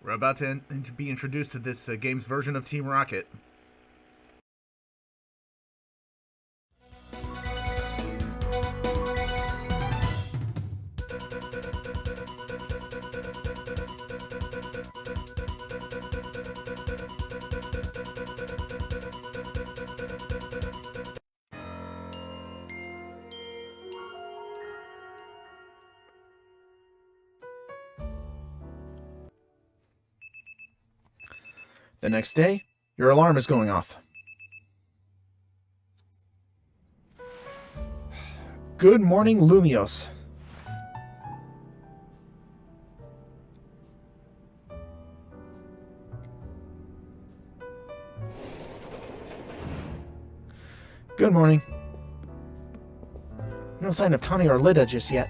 We're about to be introduced to this game's version of Team Rocket. The next day, your alarm is going off. Good morning, Lumios. Good morning. No sign of Taunie or Lida just yet.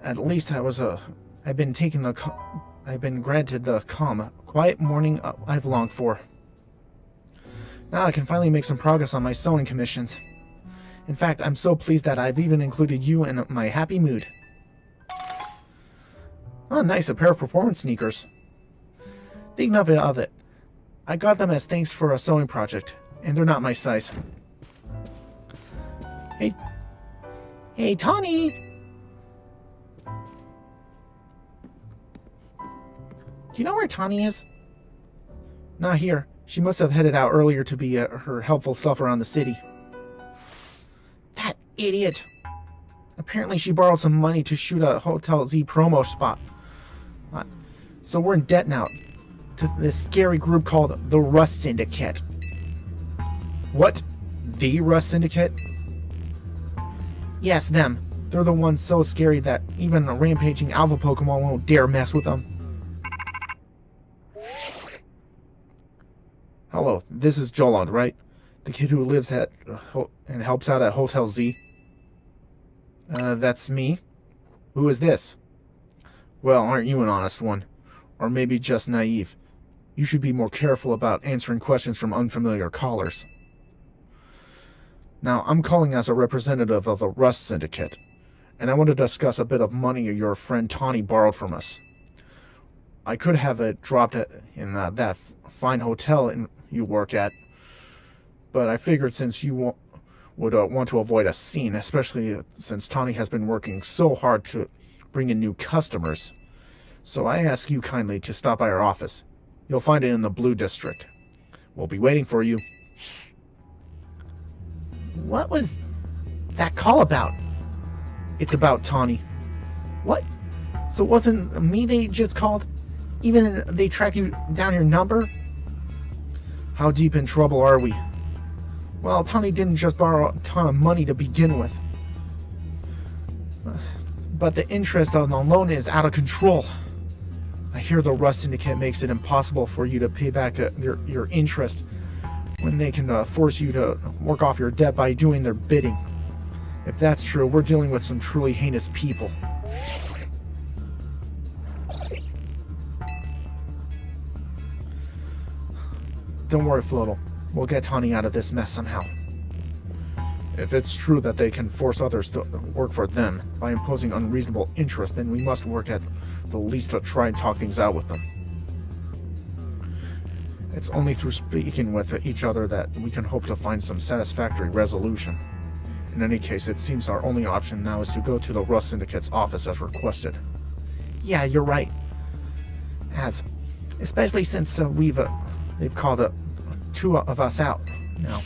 At least I've been granted the calm, quiet morning I've longed for. Now I can finally make some progress on my sewing commissions. In fact, I'm so pleased that I've even included you in my happy mood. Oh, nice, a pair of performance sneakers. Think nothing of it. I got them as thanks for a sewing project, and they're not my size. Hey, Taunie! Do you know where Taunie is? Not here. She must have headed out earlier to be her helpful self around the city. That idiot! Apparently she borrowed some money to shoot a Hotel Z promo spot. So we're in debt now to this scary group called the Rust Syndicate. What? The Rust Syndicate? Yes, them. They're the ones so scary that even a rampaging alpha Pokemon won't dare mess with them. Hello, this is Joland, right? The kid who lives at and helps out at Hotel Z? That's me. Who is this? Well, aren't you an honest one? Or maybe just naive? You should be more careful about answering questions from unfamiliar callers. Now, I'm calling as a representative of the Rust Syndicate, and I want to discuss a bit of money your friend Taunie borrowed from us. I could have it dropped in that fine hotel you work at, but I figured since you would want to avoid a scene, especially since Taunie has been working so hard to bring in new customers, so I ask you kindly to stop by our office. You'll find it in the Blue District. We'll be waiting for you. What was that call about? It's about Taunie. What? So it wasn't me they just called? Even they track you down your number? How deep in trouble are we? Well, Taunie didn't just borrow a ton of money to begin with. But the interest on the loan is out of control. I hear the Rust Syndicate makes it impossible for you to pay back your interest when they can force you to work off your debt by doing their bidding. If that's true, we're dealing with some truly heinous people. Don't worry, Floatle. We'll get Taunie out of this mess somehow. If it's true that they can force others to work for them by imposing unreasonable interest, then we must work at the least to try and talk things out with them. It's only through speaking with each other that we can hope to find some satisfactory resolution. In any case, it seems our only option now is to go to the Rust Syndicate's office as requested. Yeah, you're right. Especially since they've called two of us out now.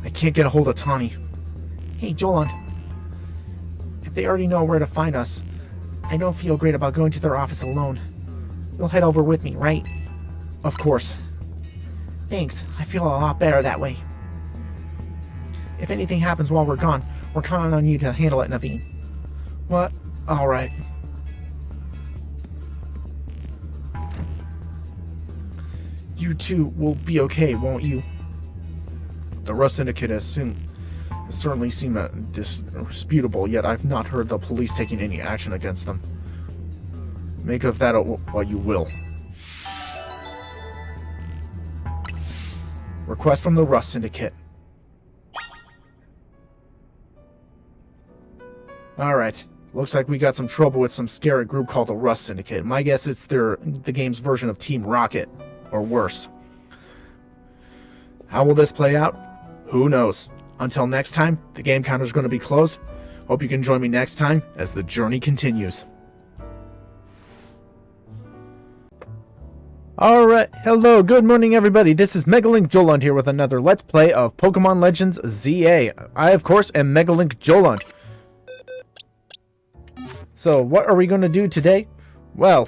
I can't get a hold of Taunie. Hey, Joland. If they already know where to find us, I don't feel great about going to their office alone. You'll head over with me, right? Of course. Thanks. I feel a lot better that way. If anything happens while we're gone, we're counting on you to handle it, Naveen. What? All right. You two will be okay, won't you? The Rust Syndicate has certainly seemed disputable, yet I've not heard the police taking any action against them. Make of that what you will. Request from the Rust Syndicate. Alright, Looks like we got some trouble with some scary group called the Rust Syndicate. My guess it's the game's version of Team Rocket, or worse. How will this play out? Who knows? Until next time, the game counter is going to be closed. Hope you can join me next time as the journey continues. Alright, hello, good morning everybody. This is MegaLinkJoland here with another Let's Play of Pokemon Legends ZA. I, of course, am MegaLinkJoland. So, what are we going to do today? Well,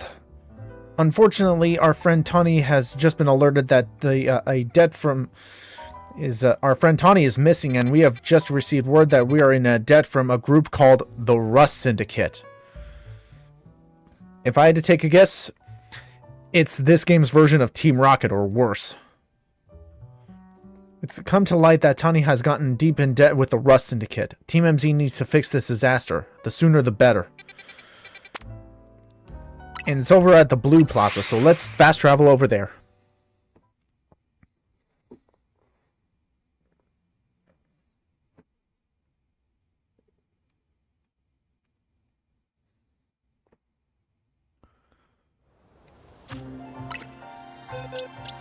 unfortunately, our friend Taunie has just been alerted that a debt from our friend Taunie is missing, and we have just received word that we are in a debt from a group called the Rust Syndicate. If I had to take a guess, it's this game's version of Team Rocket, or worse. It's come to light that Taunie has gotten deep in debt with the Rust Syndicate. Team MZ needs to fix this disaster. The sooner the better. And it's over at the Blue Plaza, so let's fast travel over there.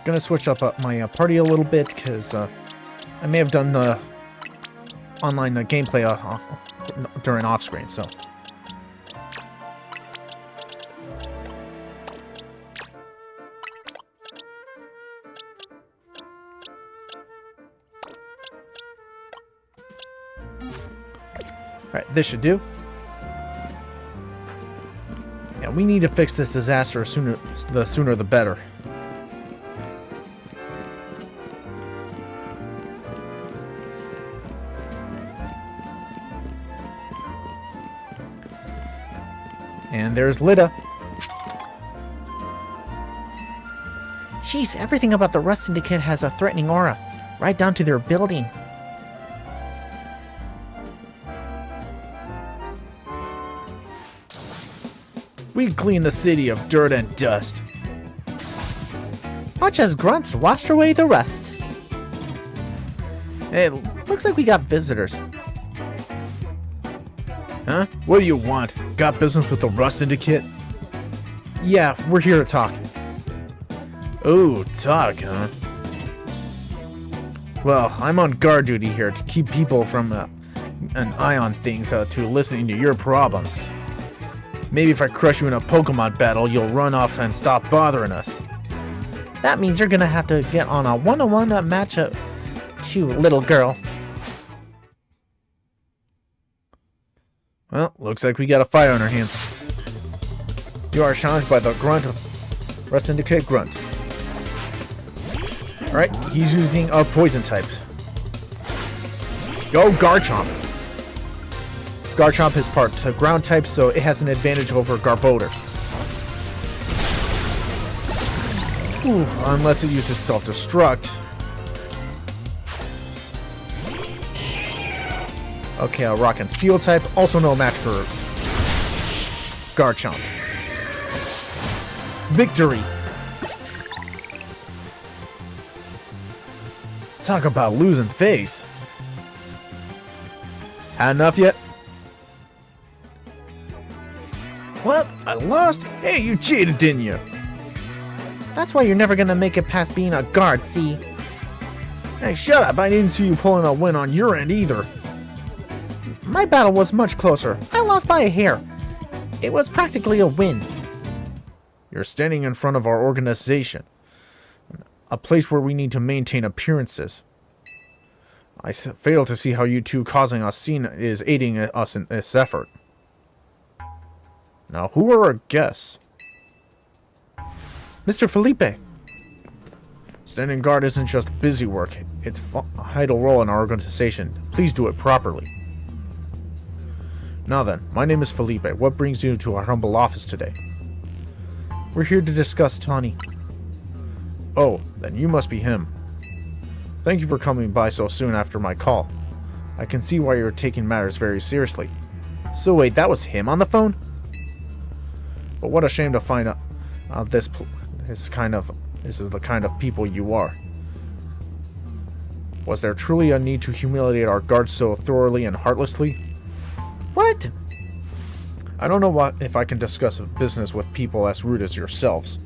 Gonna switch up my party a little bit, because I may have done the online gameplay during off-screen, so... Alright, this should do. Yeah, we need to fix this disaster the sooner the better. And there's Lida. Jeez, everything about the Rust Syndicate has a threatening aura, right down to their building. We clean the city of dirt and dust. Watch as grunts washed away the rust. Hey, looks like we got visitors. Huh? What do you want? Got business with the Rust Syndicate? Yeah, we're here to talk. Oh, talk, huh? Well, I'm on guard duty here to keep people from an eye on things to listening to your problems. Maybe if I crush you in a Pokemon battle, you'll run off and stop bothering us. That means you're gonna have to get on a one-on-one matchup to little girl. Well, looks like we got a fight on our hands. You are challenged by the Grunt of Rust Syndicate Grunt. Alright, he's using a poison type. Go Garchomp! Garchomp is part ground type, so it has an advantage over Garbodor. Ooh, unless it uses self-destruct. Okay, a Rock and Steel type, also no match for Garchomp. Victory! Talk about losing face. Had enough yet? What? I lost? Hey, you cheated, didn't you? That's why you're never gonna make it past being a guard, see? Hey, shut up. I didn't see you pulling a win on your end either. My battle was much closer. I lost by a hair. It was practically a win. You're standing in front of our organization. A place where we need to maintain appearances. I fail to see how you two causing a scene is aiding us in this effort. Now, who are our guests? Mr. Phillipe. Standing guard isn't just busy work. It's a vital role in our organization. Please do it properly. Now then, my name is Philippe. What brings you to our humble office today? We're here to discuss Taunie. Oh, then you must be him. Thank you for coming by so soon after my call. I can see why you're taking matters very seriously. So wait, that was him on the phone? But what a shame to find out this is the kind of people you are. Was there truly a need to humiliate our guards so thoroughly and heartlessly? What? I don't know if I can discuss business with people as rude as yourselves.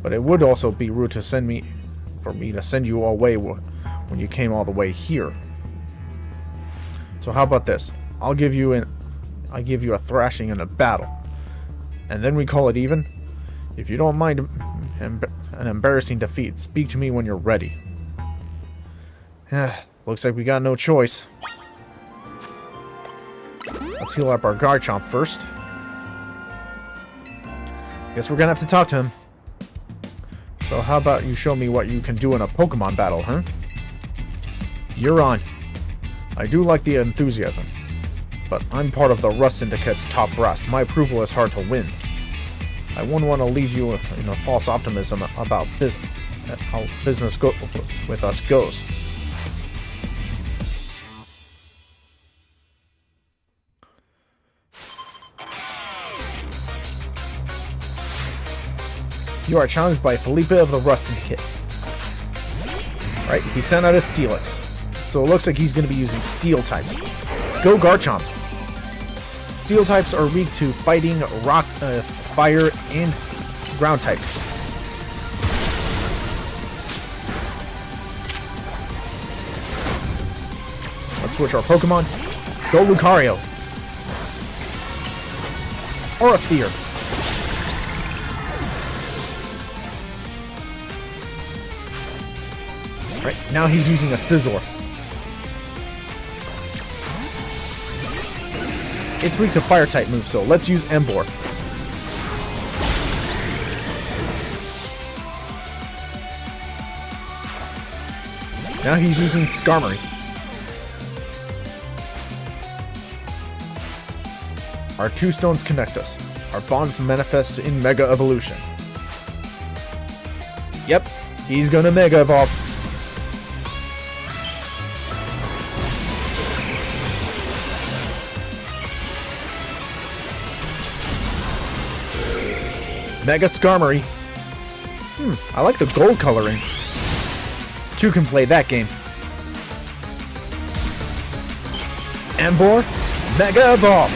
But it would also be rude to send me you away when you came all the way here. So how about this? I give you a thrashing in a battle, and then we call it even. If you don't mind an embarrassing defeat, speak to me when you're ready. Looks like we got no choice. Let's heal up our Garchomp first. Guess we're gonna have to talk to him. So how about you show me what you can do in a Pokemon battle, huh? You're on. I do like the enthusiasm, but I'm part of the Rust Syndicate's top brass. My approval is hard to win. I wouldn't want to leave you in a false optimism about how business with us goes. You are challenged by Philippe of the Rust Syndicate. Right, he sent out his Steelix. So it looks like he's going to be using Steel types. Go Garchomp! Steel types are weak to fighting, rock, fire, and ground types. Let's switch our Pokemon. Go Lucario! Aura Sphere! Right, now he's using a Scizor. It's weak to fire type moves, so let's use Emboar. Now he's using Skarmory. Our two stones connect us. Our bonds manifest in Mega Evolution. Yep, he's gonna Mega Evolve. Mega Skarmory. I like the gold coloring. Two can play that game. Emboar, Mega Evolve.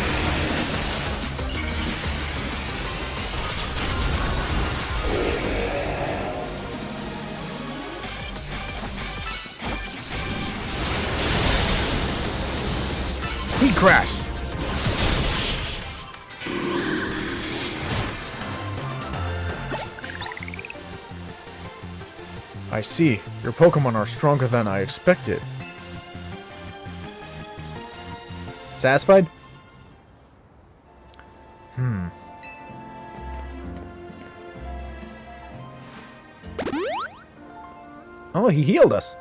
He crashed. I see. Your Pokemon are stronger than I expected. Satisfied? Oh, he healed us.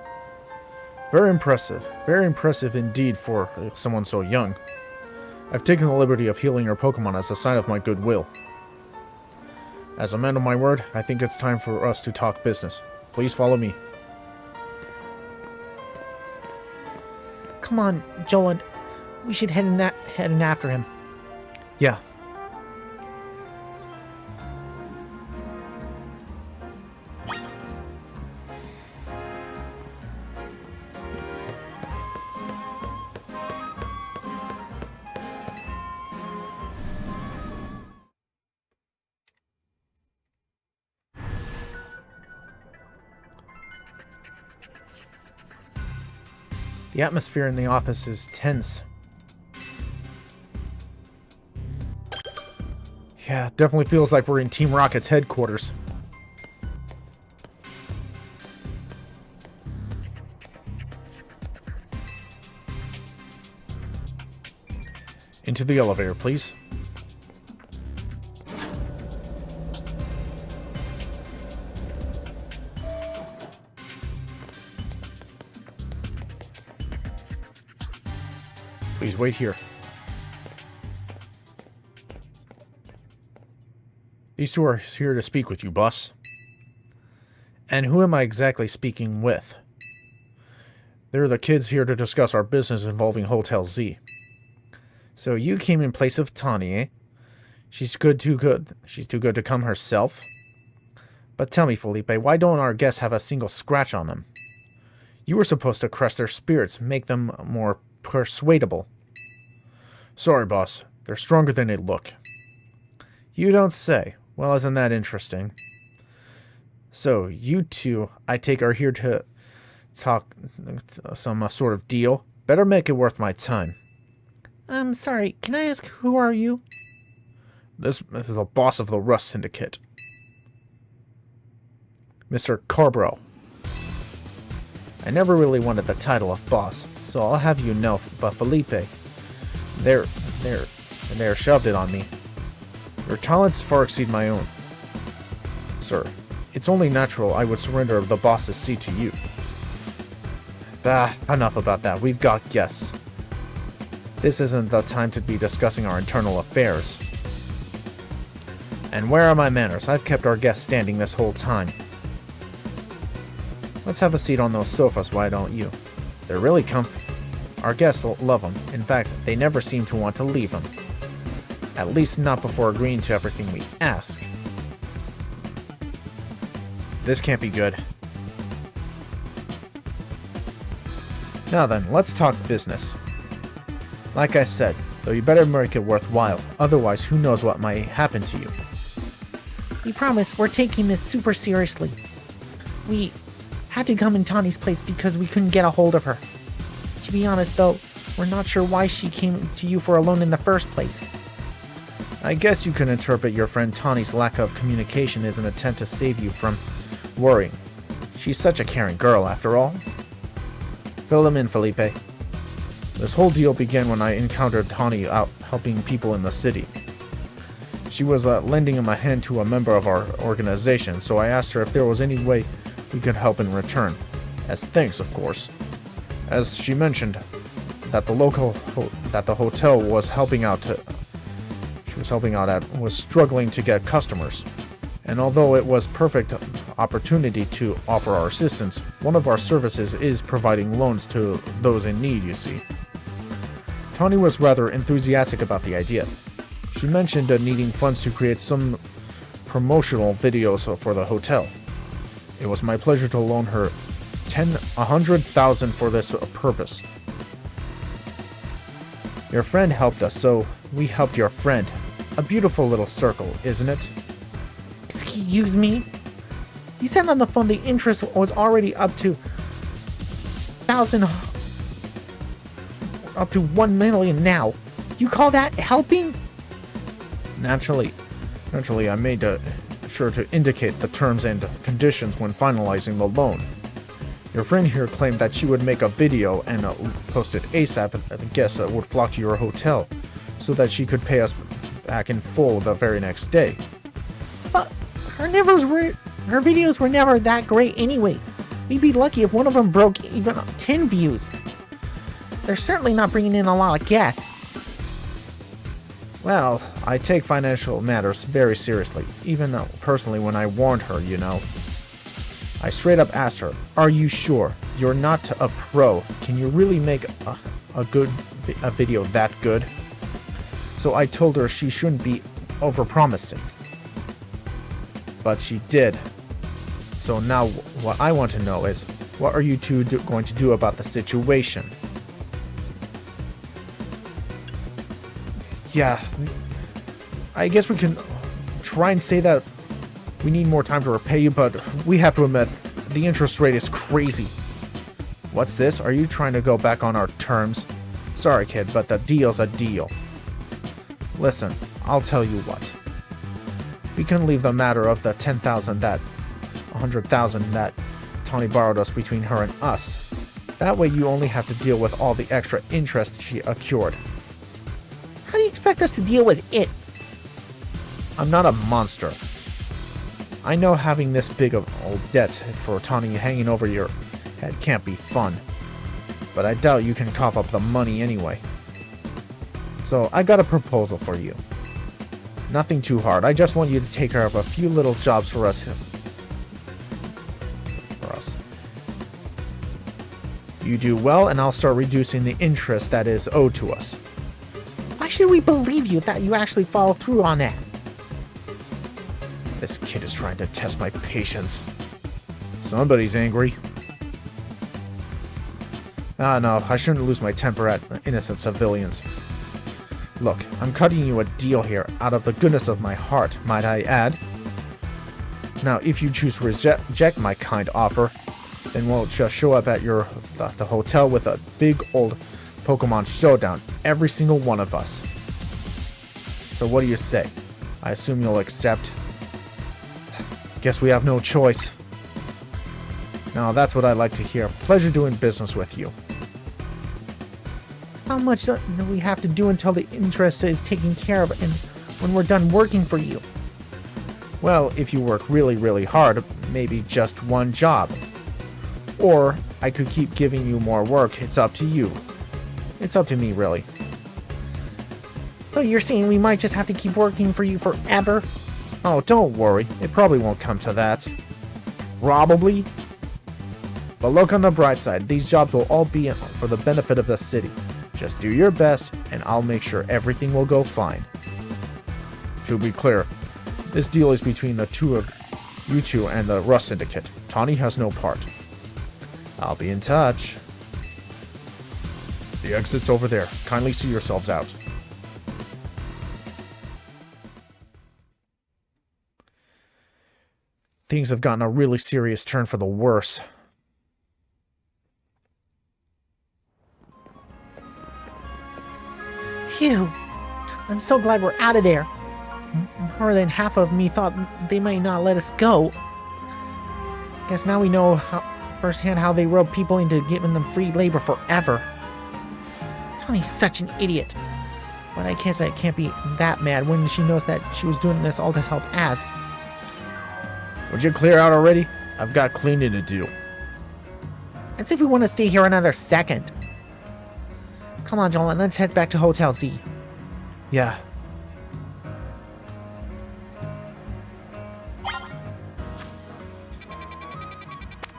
Very impressive. Very impressive indeed for someone so young. I've taken the liberty of healing your Pokemon as a sign of my goodwill. As a man of my word, I think it's time for us to talk business. Please follow me. Come on, Joland. We should head in after him. Yeah. The atmosphere in the office is tense. Yeah, definitely feels like we're in Team Rocket's headquarters. Into the elevator, please. Please wait here. These two are here to speak with you, boss. And who am I exactly speaking with? They're the kids here to discuss our business involving Hotel Z. So you came in place of Taunie, eh? She's too good. She's too good to come herself? But tell me, Philippe, why don't our guests have a single scratch on them? You were supposed to crush their spirits, make them more persuadable. Sorry, boss, They're stronger than they look. You don't say. Well, isn't that interesting? So, you two, I take, are here to talk some sort of deal. Better make it worth my time. I'm sorry, can I ask who are you? This is the boss of the Rust Syndicate. Mr. Corbeau. I never really wanted the title of boss, so I'll have you know, but Philippe, they're shoved it on me. Your talents far exceed my own. Sir, it's only natural I would surrender the boss's seat to you. Enough about that. We've got guests. This isn't the time to be discussing our internal affairs. And where are my manners? I've kept our guests standing this whole time. Let's have a seat on those sofas, why don't you? They're really comfy. Our guests love them. In fact, they never seem to want to leave them. At least not before agreeing to everything we ask. This can't be good. Now then, let's talk business. Like I said, though you better make it worthwhile, otherwise who knows what might happen to you. We promise we're taking this super seriously. We had to come in Taunie's place because we couldn't get a hold of her. To be honest though, we're not sure why she came to you for a loan in the first place. I guess you can interpret your friend Taunie's lack of communication as an attempt to save you from worrying. She's such a caring girl, after all. Fill them in, Philippe. This whole deal began when I encountered Taunie out helping people in the city. She was lending him a hand to a member of our organization, so I asked her if there was any way we could help in return. As thanks, of course. As she mentioned that the hotel was helping out was struggling to get customers. And although it was perfect opportunity to offer our assistance, one of our services is providing loans to those in need, you see. Taunie was rather enthusiastic about the idea. She mentioned needing funds to create some promotional videos for the hotel. It was my pleasure to loan her 100,000 for this purpose. Your friend helped us, so we helped your friend. A beautiful little circle, isn't it? Excuse me? You said on the phone the interest was already up to 1 million now. You call that helping? Naturally, I made sure to indicate the terms and conditions when finalizing the loan. Your friend here claimed that she would make a video and post it ASAP, and the guests would flock to your hotel, so that she could pay us back in full the very next day. But her videos were never that great anyway. We'd be lucky if one of them broke even 10 views. They're certainly not bringing in a lot of guests. Well, I take financial matters very seriously, even personally when I warned her, you know. I straight up asked her, are you sure? You're not a pro. Can you really make a video that good? So I told her she shouldn't be overpromising. But she did. So now what I want to know is, what are you two going to do about the situation? Yeah, I guess we can try and say that we need more time to repay you, but we have to admit, the interest rate is crazy. What's this? Are you trying to go back on our terms? Sorry, kid, but the deal's a deal. Listen, I'll tell you what. We can leave the matter of the 100,000 that Taunie borrowed us between her and us. That way you only have to deal with all the extra interest she accrued. How do you expect us to deal with it? I'm not a monster. I know having this big of old debt for Taunie hanging over your head can't be fun. But I doubt you can cough up the money anyway. So I got a proposal for you. Nothing too hard. I just want you to take care of a few little jobs for us. You do well, and I'll start reducing the interest that is owed to us. Why should we believe you that you actually follow through on that? This kid is trying to test my patience. Somebody's angry. No, I shouldn't lose my temper at innocent civilians. Look, I'm cutting you a deal here, out of the goodness of my heart, might I add. Now, if you choose to reject my kind offer, then we'll just show up at the hotel with a big old Pokemon showdown, every single one of us. So what do you say? I assume you'll accept? Guess we have no choice. Now, that's what I like to hear. Pleasure doing business with you. How much do we have to do until the interest is taken care of and when we're done working for you? Well, if you work really, really hard, maybe just one job. Or I could keep giving you more work. It's up to you. It's up to me, really. So you're saying we might just have to keep working for you forever? Oh, don't worry. It probably won't come to that. Probably. But look on the bright side. These jobs will all be for the benefit of the city. Just do your best, and I'll make sure everything will go fine. To be clear, this deal is between the two of you two and the Rust Syndicate. Taunie has no part. I'll be in touch. The exit's over there. Kindly see yourselves out. Things have gotten a really serious turn for the worse. Phew. I'm so glad we're out of there. More than half of me thought they might not let us go. Guess now we know firsthand how they rope people into giving them free labor forever. Taunie's such an idiot. But I guess I can't be that mad when she knows that she was doing this all to help us. Would you clear out already? I've got cleaning to do. As if we want to stay here another second. Come on, Joland, let's head back to Hotel Z. Yeah.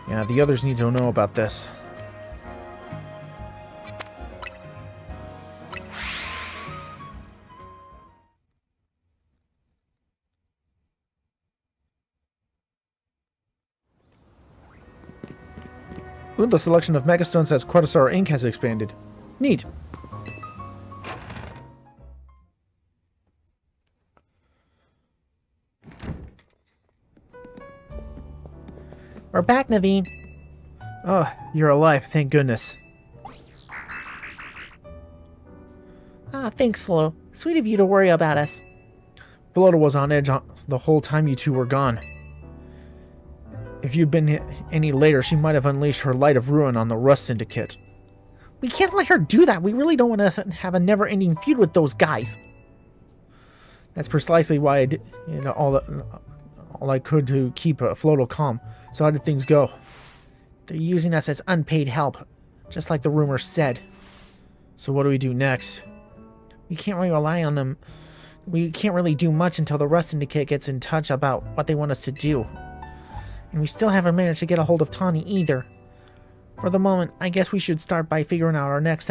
Yeah, the others need to know about this. Ooh, the selection of Megastones as Quetzalcoatl ink has expanded. Neat. We're back, Naveen. Oh, you're alive, thank goodness. Ah, thanks, Flo. Sweet of you to worry about us. Phillipe was on edge the whole time you two were gone. If you'd been any later, she might have unleashed her light of ruin on the Rust Syndicate. We can't let her do that. We really don't want to have a never-ending feud with those guys. That's precisely why I did, all I could to keep Floto calm. So how did things go? They're using us as unpaid help, just like the rumors said. So what do we do next? We can't really rely on them. We can't really do much until the Rust Syndicate gets in touch about what they want us to do. And we still haven't managed to get a hold of Taunie either. For the moment, I guess we should start by figuring out our next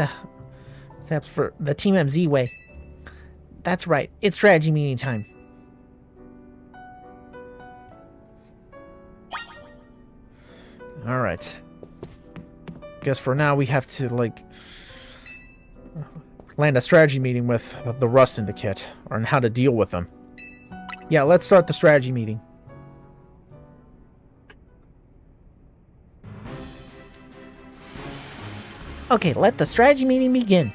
steps for the Team MZ way. That's right, it's strategy meeting time. Alright. Guess for now we have to, land a strategy meeting with the Rust Syndicate, on how to deal with them. Yeah, let's start the strategy meeting. Okay, let the strategy meeting begin.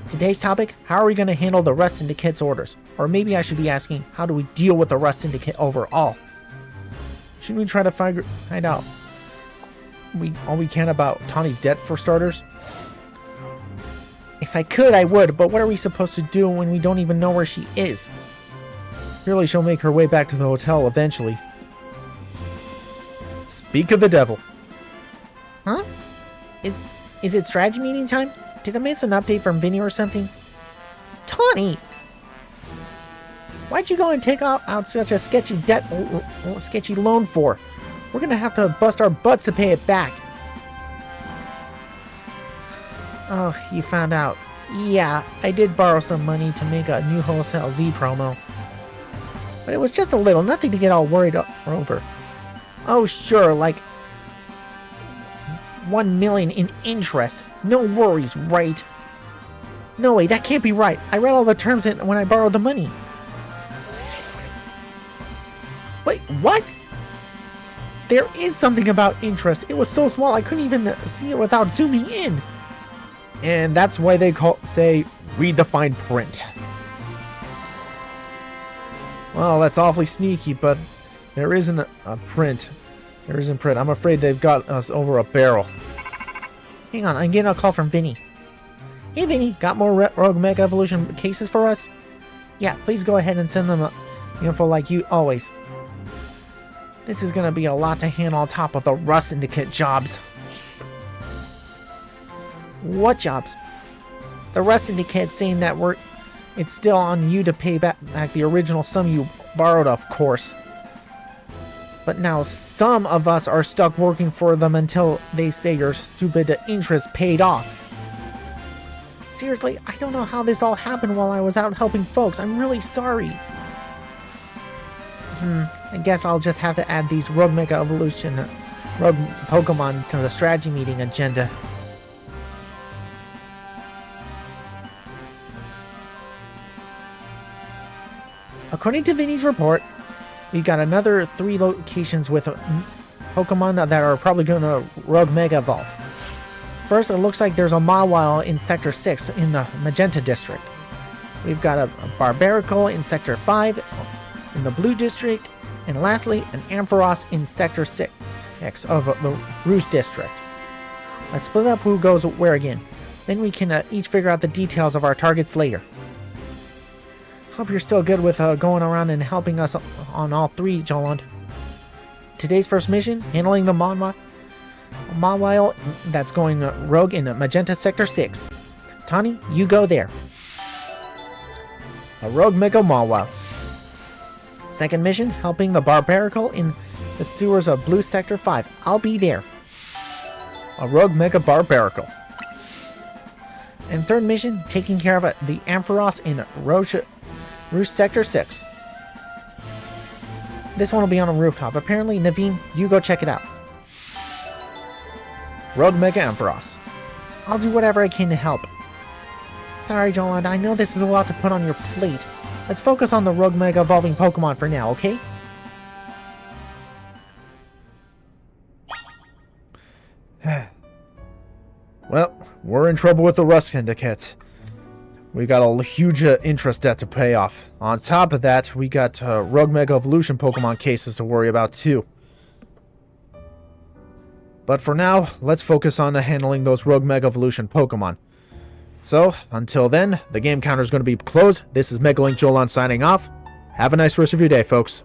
Today's topic, how are we going to handle the Rust Syndicate's orders? Or maybe I should be asking, how do we deal with the Rust Syndicate overall? Shouldn't we try to find out all we can about Taunie's debt, for starters? If I could, I would, but what are we supposed to do when we don't even know where she is? Surely she'll make her way back to the hotel eventually. Speak of the devil. Huh? Is it strategy meeting time? Did I miss an update from Vinny or something? Taunie! Why'd you go and take out such a sketchy sketchy loan for? We're gonna have to bust our butts to pay it back. Oh, you found out. Yeah, I did borrow some money to make a new Hotel Z promo. But it was just a little, nothing to get all worried over. Oh, sure, like 1 million in interest. No worries, right? No way, that can't be right. I read all the terms when I borrowed the money. Wait, what? There is something about interest. It was so small I couldn't even see it without zooming in. And that's why they say read the fine print. Well, that's awfully sneaky, but there isn't a print. There isn't print. I'm afraid they've got us over a barrel. Hang on, I'm getting a call from Vinny. Hey Vinny, got more Rogue Mega Evolution cases for us? Yeah, please go ahead and send them info like you always. This is gonna be a lot to handle on top of the Rust Syndicate jobs. What jobs? The Rust Syndicate saying that it's still on you to pay back the original sum you borrowed, of course. But now some of us are stuck working for them until they say your stupid interest paid off. Seriously, I don't know how this all happened while I was out helping folks. I'm really sorry. I guess I'll just have to add these Rogue Mega Evolution Rogue Pokemon to the strategy meeting agenda. According to Vinny's report, we got another 3 locations with Pokemon that are probably going to Rogue Mega Evolve. First, it looks like there's a Mawile in Sector 6 in the Magenta District. We've got a Barbarical in Sector 5 in the Blue District, and lastly, an Ampharos in Sector 6 of the Rouge District. Let's split up who goes where again. Then we can each figure out the details of our targets later. Hope you're still good with going around and helping us on all 3, Joland. Today's first mission, handling the Mawile that's going rogue in Magenta Sector 6. Taunie, you go there. A Rogue Mega Mawile. Second mission, helping the Barbarical in the sewers of Blue Sector 5. I'll be there. A Rogue Mega Barbarical. And third mission, taking care of the Ampharos in Rouge Sector 6. This one will be on a rooftop. Apparently, Naveen, you go check it out. Rogue Mega Ampharos. I'll do whatever I can to help. Sorry, Joland, I know this is a lot to put on your plate. Let's focus on the Rogue Mega evolving Pokemon for now, okay? Well, we're in trouble with the Rust Syndicate. We got a huge interest debt to pay off. On top of that, we got Rogue Mega Evolution Pokemon cases to worry about too. But for now, let's focus on handling those Rogue Mega Evolution Pokemon. So, until then, the game counter is going to be closed. This is MegaLinkJoland signing off. Have a nice rest of your day, folks.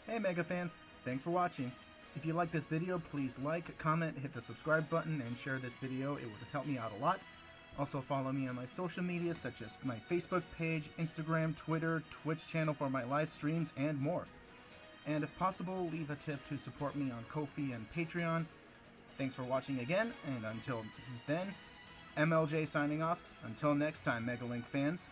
Hey Mega fans, thanks for watching. If you like this video, please like, comment, hit the subscribe button, and share this video. It would help me out a lot. Also follow me on my social media such as my Facebook page, Instagram, Twitter, Twitch channel for my live streams, and more. And if possible, leave a tip to support me on Ko-fi and Patreon. Thanks for watching again, and until then, MLJ signing off. Until next time, MegaLink fans.